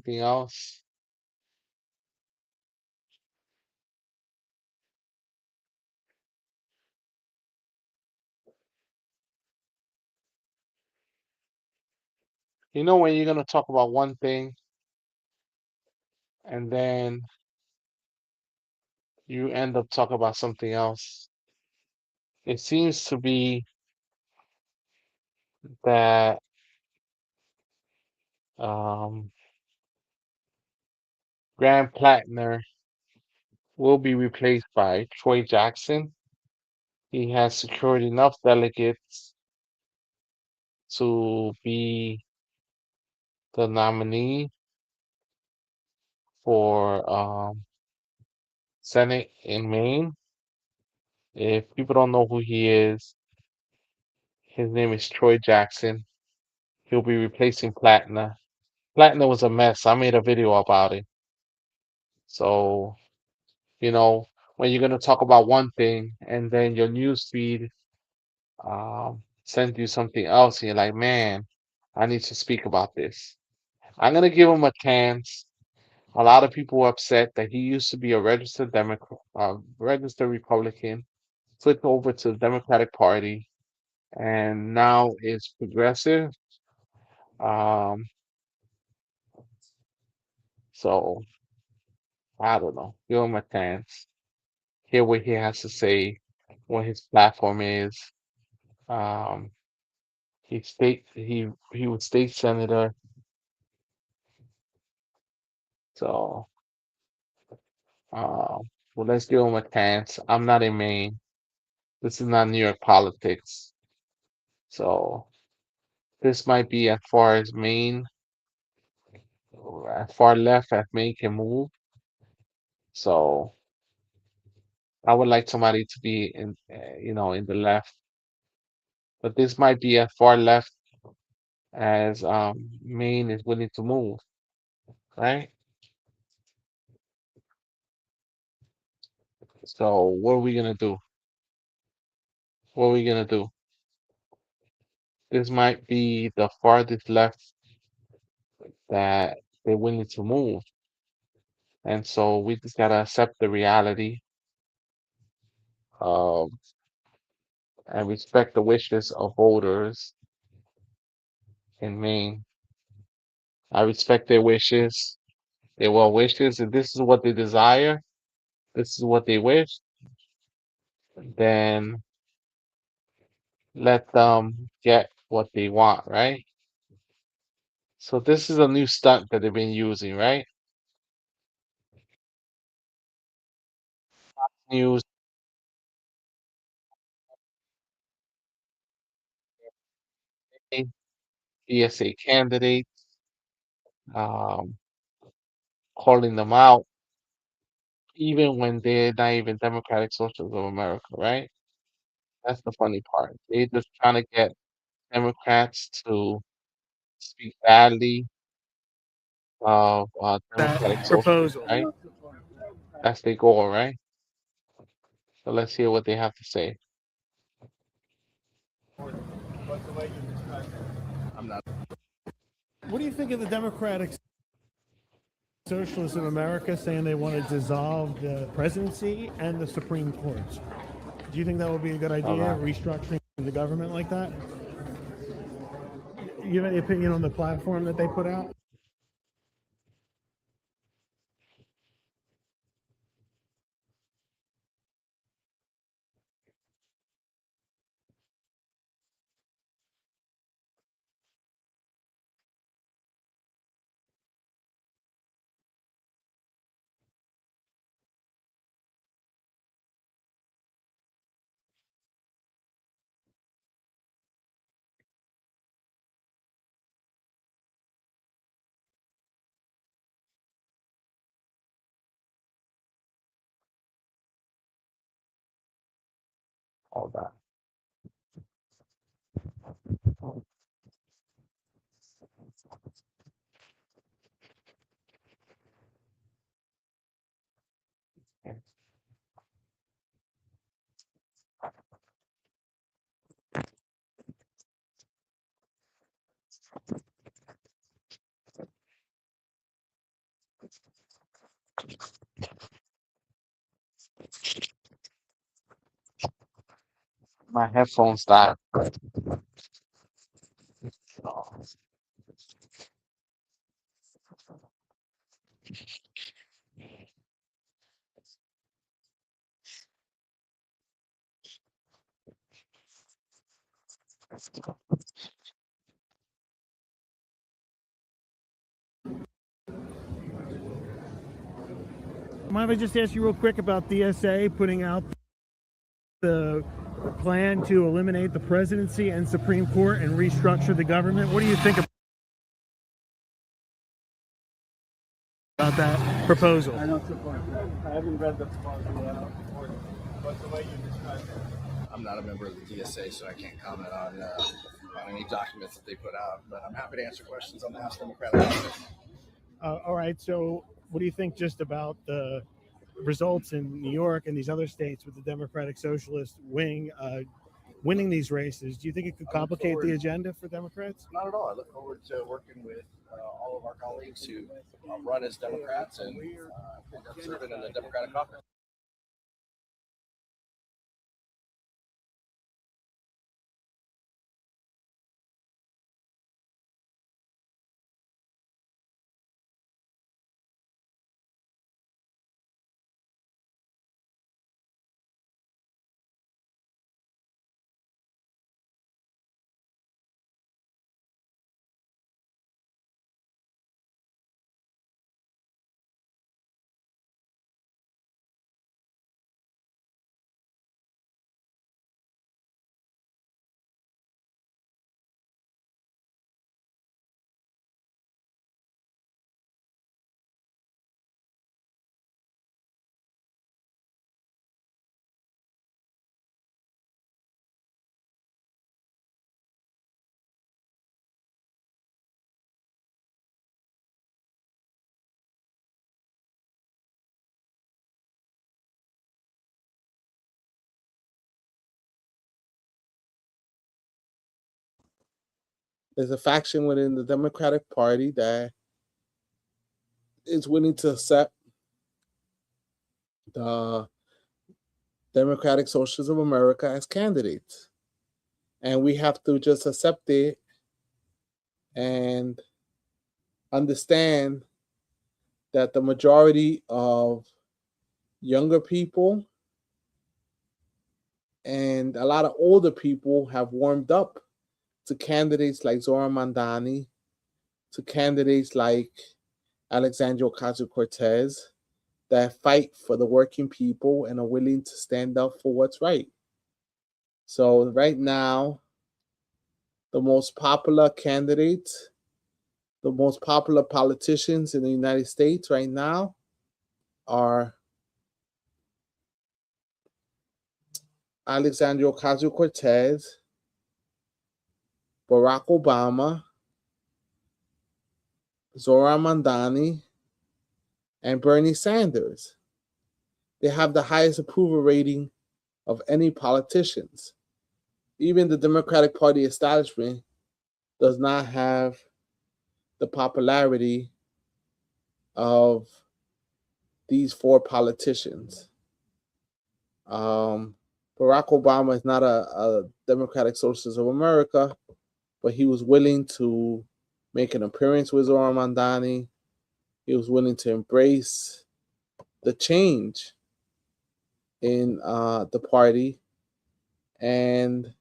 something else. You know when you're gonna talk about one thing and then you end up talking about something else. It seems to be that um, Grand Platinum will be replaced by Troy Jackson. He has secured enough delegates to be the nominee for Senate in Maine. If people don't know who he is, his name is Troy Jackson. He'll be replacing Platinum. Platinum was a mess. I made a video about it. So, you know, when you're going to talk about one thing and then your news feed sends you something else, and you're like, man, I need to speak about this. I'm going to give him a chance. A lot of people were upset that he used to be a registered Democrat, registered Republican, flipped over to the Democratic Party, and now is progressive. Um, so I don't know. Give him a chance. Hear what he has to say, what his platform is. Um, he was state senator, so well, let's give him a chance. I'm not in Maine. This is not New York politics, so this might be as far as Maine, as far left as Maine can move. So I would like somebody to be in, in the left, but this might be as far left as Maine is willing to move, right? So what are we gonna do? What are we gonna do? This might be the farthest left that they're willing to move. And so we just gotta accept the reality um, and respect the wishes of voters in Maine. I respect their wishes, their well wishes. If this is what they desire, this is what they wish, then let them get what they want, right? So this is a new stunt that they've been using, right? News, ESA candidates, um, calling them out, even when they're not even Democratic Socialists of America, right? That's the funny part. They're just trying to get Democrats to speak badly of Democratic That Socialists, proposal. right? That's their goal, right? So let's hear what they have to say. What do you think of the Democratic Socialists of America saying they want to dissolve the presidency and the Supreme Courts? Do you think that would be a good Hold idea, on. restructuring the government like that? You have any opinion on the platform that they put out? Hold on. My headphones died. Mind if I just ask you real quick about the SA putting out the plan to eliminate the presidency and Supreme Court and restructure the government? What do you think about that proposal? I don't support that. I haven't read the proposal but the way you described it. I'm not a member of the DSA, so I can't comment on any documents that they put out. But I'm happy to answer questions on the House Democratic Office. All right. So, what do you think just about the results in New York and these other states with the Democratic Socialist wing winning these races? Do you think it could complicate the agenda for Democrats? Not at all. I look forward to working with all of our colleagues who run as Democrats and serving in the Democratic caucus. There's a faction within the Democratic Party that is willing to accept the Democratic Socialists of America as candidates. And we have to just accept it and understand that the majority of younger people and a lot of older people have warmed up to candidates like Zohran Mandani, to candidates like Alexandria Ocasio-Cortez that fight for the working people and are willing to stand up for what's right. So right now, the most popular candidates, the most popular politicians in the United States right now are Alexandria Ocasio-Cortez, Barack Obama, Zohran Mandani, and Bernie Sanders. They have the highest approval rating of any politicians. Even the Democratic Party establishment does not have the popularity of these four politicians. Barack Obama is not a Democratic Socialist of America, but he was willing to make an appearance with Zohran Mandani. He was willing to embrace the change in the party. And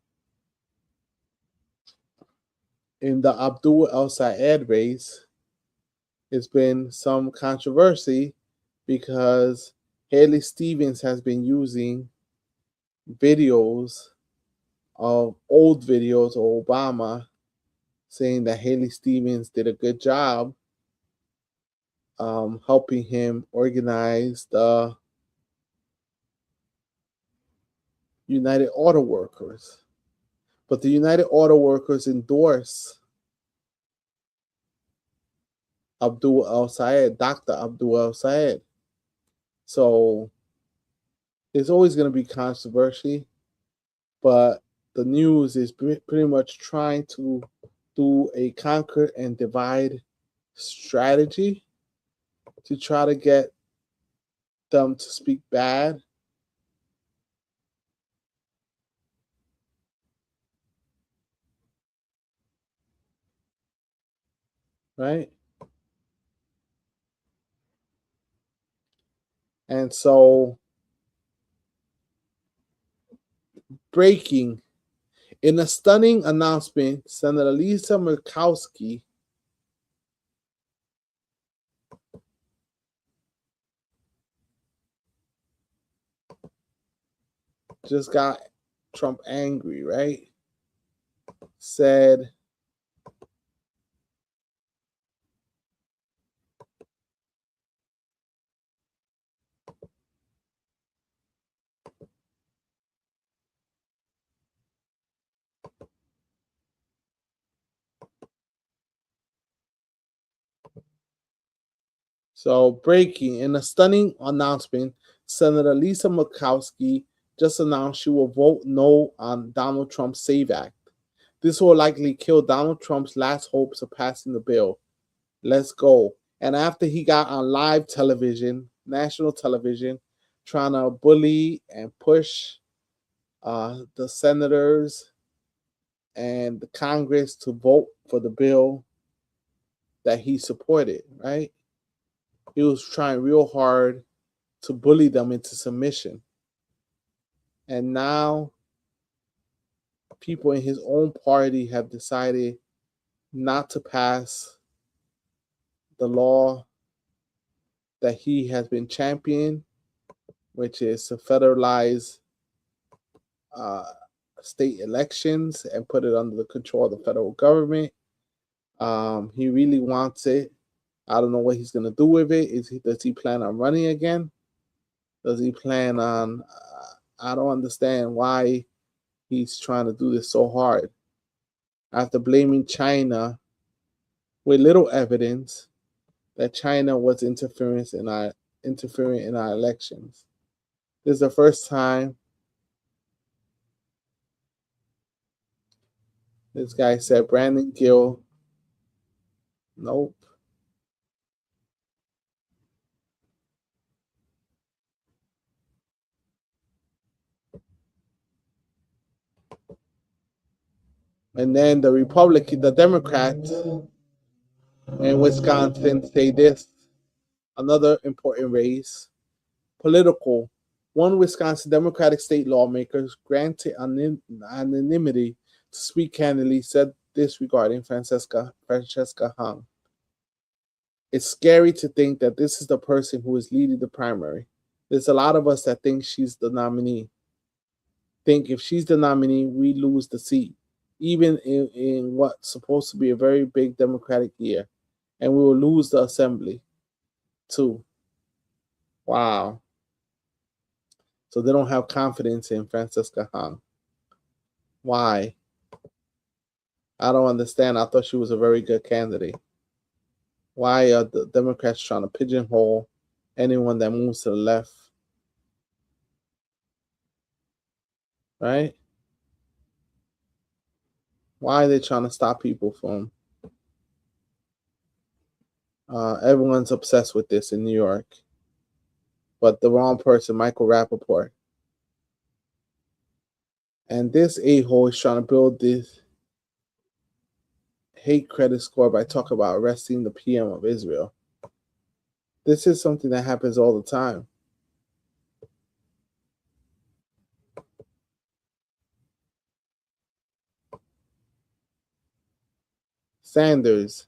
in the Abdul El-Sayed race, it's been some controversy because Haley Stevens has been using videos of old videos of Obama saying that Haley Stevens did a good job helping him organize the United Auto Workers. But the United Auto Workers endorse Abdul El-Sayed, Dr. Abdul El-Sayed. So there's always going to be controversy, but the news is pretty much trying to do a conquer and divide strategy to try to get them to speak bad. Right? And so, breaking. In a stunning announcement, Senator Lisa Murkowski just got Trump angry, right? Said, so breaking. In a stunning announcement, Senator Lisa Murkowski just announced she will vote no on Donald Trump's SAVE Act. This will likely kill Donald Trump's last hopes of passing the bill. Let's go. And after he got on live television, national television, trying to bully and push the senators and the Congress to vote for the bill that he supported, right? He was trying real hard to bully them into submission. And now people in his own party have decided not to pass the law that he has been championing, which is to federalize uh, state elections and put it under the control of the federal government. He really wants it. I don't know what he's going to do with it. Does he plan on running again? Does he plan on? I don't understand why he's trying to do this so hard. After blaming China with little evidence that China was interfering in our elections. This is the first time this guy said Brandon Gill. Nope. And then the Democrats in Wisconsin say this, another important race, political. One Wisconsin Democratic state lawmakers granted anonymity to speak candidly said this regarding Francesca Hung. It's scary to think that this is the person who is leading the primary. There's a lot of us that think she's the nominee. Think if she's the nominee, we lose the seat, even in what's supposed to be a very big Democratic year. And we will lose the assembly too. Wow. So they don't have confidence in Francesca Hung. Why? I don't understand. I thought she was a very good candidate. Why are the Democrats trying to pigeonhole anyone that moves to the left? Right? Why are they trying to stop people from? Everyone's obsessed with this in New York. But the wrong person, Michael Rappaport. And this a-hole is trying to build this hate credit score by talking about arresting the PM of Israel. This is something that happens all the time. Sanders,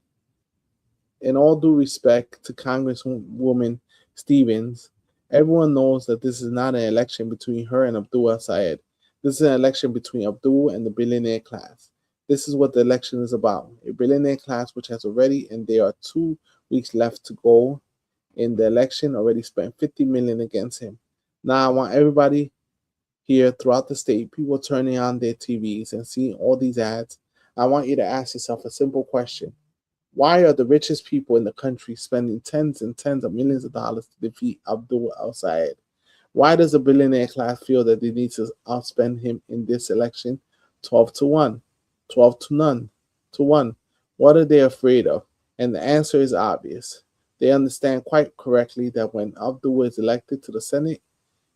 in all due respect to Congresswoman Stevens, everyone knows that this is not an election between her and Abdul El-Sayed. This is an election between Abdul and the billionaire class. This is what the election is about. A billionaire class which has already, and there are 2 weeks left to go in the election, already spent $50 million against him. Now I want everybody here throughout the state, people turning on their TVs and seeing all these ads. I want you to ask yourself a simple question. Why are the richest people in the country spending tens and tens of millions of dollars to defeat Abdul El-Sayed? Why does the billionaire class feel that they need to outspend him in this election 12-1, 12 to none, to 1? What are they afraid of? And the answer is obvious. They understand quite correctly that when Abdul is elected to the Senate,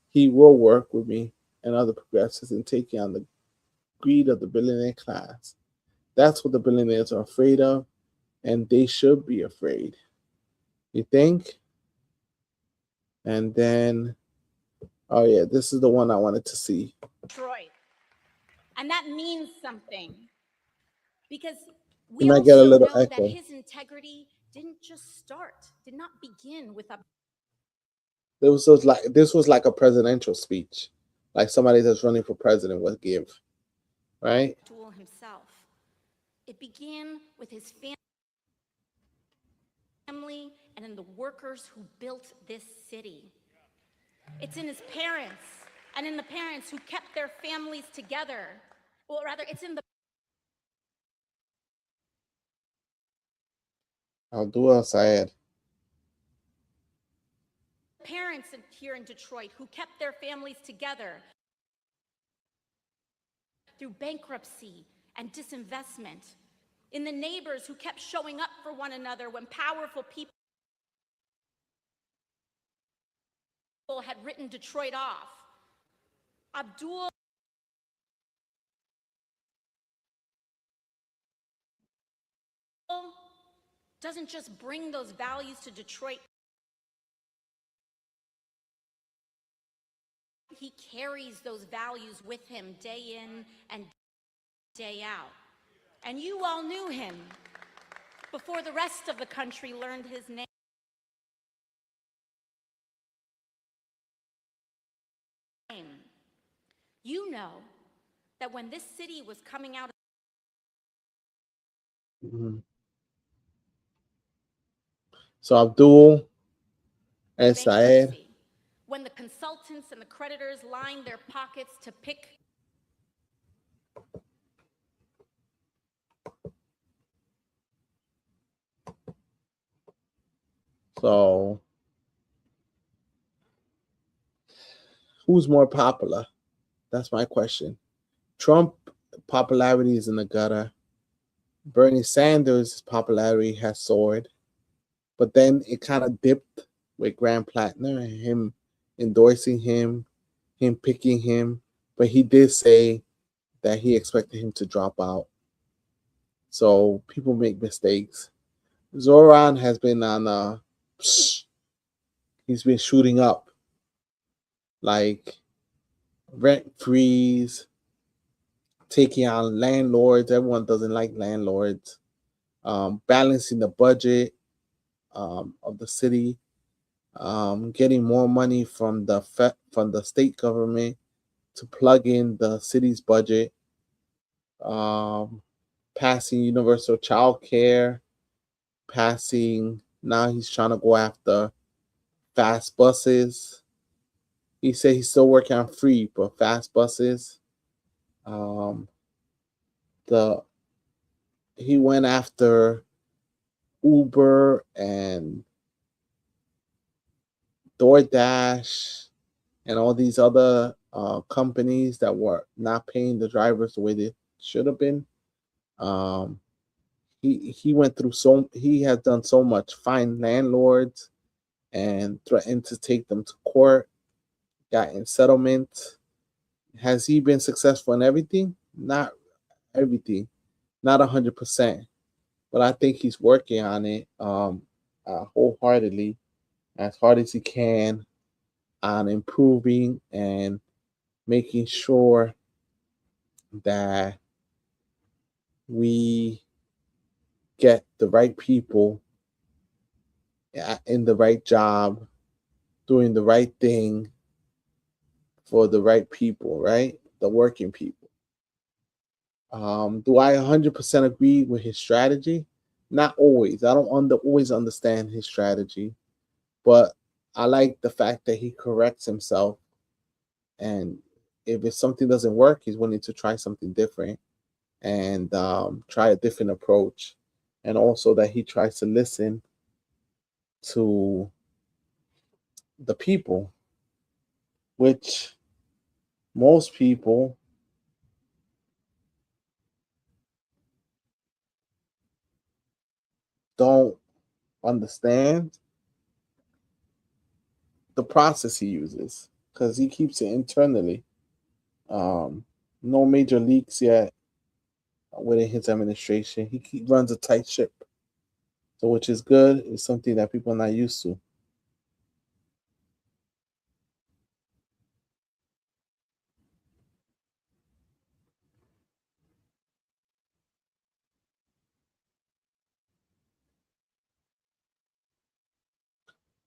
he will work with me and other progressives in taking on the greed of the billionaire class. That's what the billionaires are afraid of, and they should be afraid. You think? And then, oh yeah, this is the one I wanted to see. Detroit. And that means something because You we might get a also little know that echo. his integrity didn't just start, did not begin with This was like a presidential speech, like somebody that's running for president would give, right? Abdul himself. It began with his family and in the workers who built this city. It's in his parents and in the parents who kept their families together. Or rather, it's in the Abdul Syed. parents here in Detroit who kept their families together through bankruptcy and disinvestment. In the neighbors who kept showing up for one another when powerful people had written Detroit off. Abdul doesn't just bring those values to Detroit, he carries those values with him day in and day out. And you all knew him before the rest of the country learned his name. You know that when this city was coming out Mhm. So Abdul and of Syed. bankruptcy, when the consultants and the creditors lined their pockets to pick So who's more popular? That's my question. Trump popularity is in the gutter. Bernie Sanders' popularity has soared, but then it kind of dipped with Graham Plattner and him endorsing him picking him. But he did say that he expected him to drop out. So people make mistakes. Zoran has been on he's been shooting up like rent freeze, taking on landlords. Everyone doesn't like landlords. Balancing the budget of the city, getting more money from from the state government to plug in the city's budget, um, passing universal child care, passing. Now he's trying to go after fast buses. He said he's still working on free, but fast buses. Um, the he went after Uber and DoorDash and all these other companies that were not paying the drivers the way they should have been. Um, he went through he has done so much, fine landlords and threatened to take them to court, got in settlement. Has he been successful in everything? Not everything, not 100%, but I think he's working on it wholeheartedly, as hard as he can, on improving and making sure that we get the right people in the right job, doing the right thing for the right people, right? The working people. Do I 100% agree with his strategy? Not always. I don't always understand his strategy, but I like the fact that he corrects himself. And if something doesn't work, he's willing to try something different and try a different approach. And also that he tries to listen to the people, which most people don't understand. the process he uses because he keeps it internally. No major leaks yet within his administration. He runs a tight ship, so which is good. It's something that people are not used to.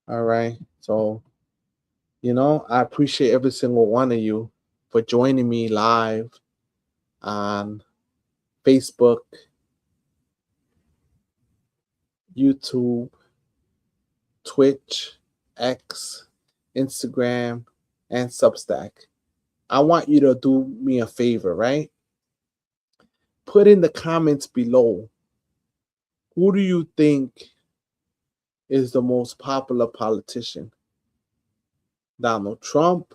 All right, so I appreciate every single one of you for joining me live on Facebook, YouTube, Twitch, X, Instagram, and Substack. I want you to do me a favor, right? Put in the comments below, who do you think is the most popular politician? Donald Trump,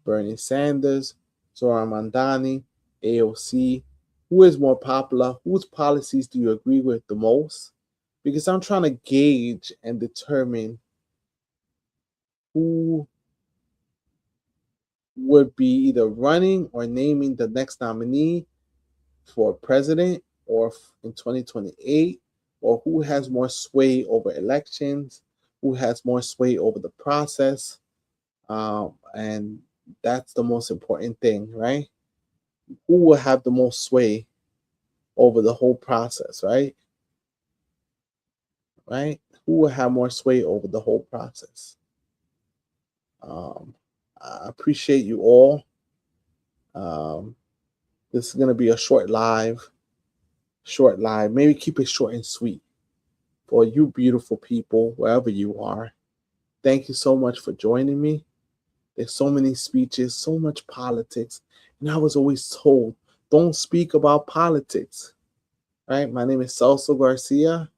Bernie Sanders, Zohran Mandani, AOC. Who is more popular? Whose policies do you agree with the most? Because I'm trying to gauge and determine who would be either running or naming the next nominee for president or in 2028, or who has more sway over elections, who has more sway over the process. And that's the most important thing, right? Who will have the most sway over the whole process, right? Right? Who will have more sway over the whole process? I appreciate you all. This is going to be a short live. Maybe keep it short and sweet for you beautiful people, wherever you are. Thank you so much for joining me. There's so many speeches, so much politics. And I was always told, don't speak about politics. Right? My name is Celso Garcia,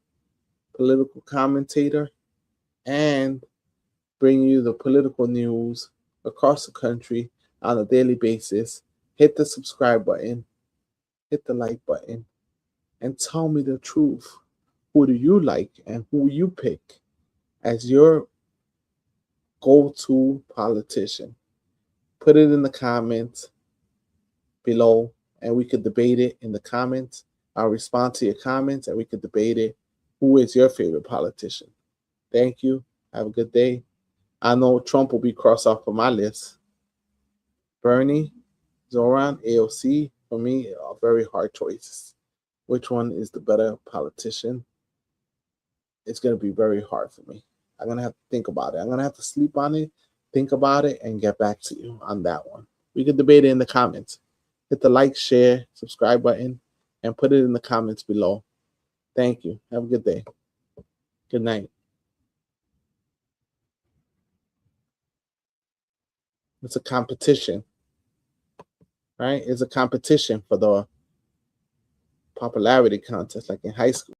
political commentator, and bring you the political news across the country on a daily basis. Hit the subscribe button, hit the like button, and tell me the truth. Who do you like and who you pick as your go-to politician? Put it in the comments below and we could debate it in the comments. I'll respond to your comments and we could debate it. Who is your favorite politician? Thank you. Have a good day. I know Trump will be crossed off of my list. Bernie, Zohran, AOC, for me, are very hard choices. Which one is the better politician? It's going to be very hard for me. I'm going to have to think about it. I'm going to have to sleep on it, think about it, and get back to you on that one. We can debate it in the comments. Hit the like, share, subscribe button, and put it in the comments below. Thank you. Have a good day. Good night. It's a competition, right? It's a competition for the popularity contest, like in high school.